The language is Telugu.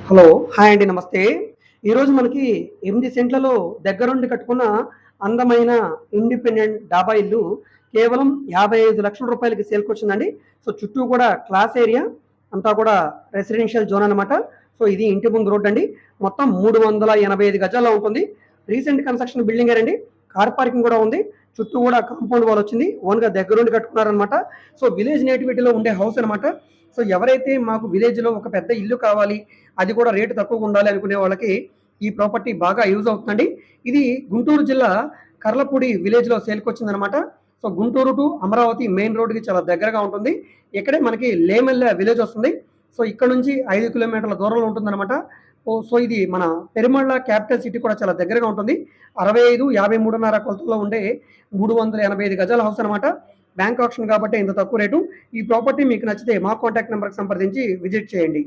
హలో. హాయ్ అండి. నమస్తే. ఈరోజు మనకి 8 సెంట్లలో దగ్గరుండి కట్టుకున్న అందమైన ఇండిపెండెంట్ డాబా ఇల్లు కేవలం 55,00,000 రూపాయలకి సేల్‌కొచ్చిందండి. సో, చుట్టూ కూడా క్లాస్ ఏరియా అంతా కూడా రెసిడెన్షియల్ జోన్ అనమాట. సో, ఇది ఇంటి ముందు రోడ్డండి. మొత్తం 385 గజాల్లో ఉంటుంది. రీసెంట్ కన్‌స్ట్రక్షన్ బిల్డింగేనండి. కార్ పార్కింగ్ కూడా ఉంది. చుట్టూ కూడా కాంపౌండ్ వాల్ వచ్చింది. ఓన్‌గా దగ్గరుండి కట్టుకున్నారనమాట. సో, విలేజ్ నేటివిటీలో ఉండే హౌస్ అనమాట. సో, ఎవరైతే మాకు విలేజ్‌లో ఒక పెద్ద ఇల్లు కావాలి, అది కూడా రేటు తక్కువగా ఉండాలి అనుకునే వాళ్ళకి ఈ ప్రాపర్టీ బాగా యూజ్ అవుతుందండి. ఇది గుంటూరు జిల్లా కర్లపూడి విలేజ్‌లో సేల్‌కొచ్చిందనమాట. So, Guntur to Amaravati main రోడ్‌కి చాలా దగ్గరగా ఉంటుంది. ఇక్కడే మనకి లేమెల్ల విలేజ్ వస్తుంది. సో, ఇక్కడ నుంచి 5 కిలోమీటర్ల దూరంలో ఉంటుందనమాట. సో, ఇది మన పెరుమళ్ళ క్యాపిటల్ సిటీ కూడా చాలా దగ్గరగా ఉంటుంది. 65, 53.5 కొలతల్లో ఉండే 385 గజాల హౌస్ అనమాట. బ్యాంక్ ఆప్షన్ కాబట్టి ఇంత తక్కువ రేటు. ఈ ప్రాపర్టీ మీకు నచ్చితే మా కాంటాక్ట్ నంబర్‌కి సంప్రదించి విజిట్ చేయండి.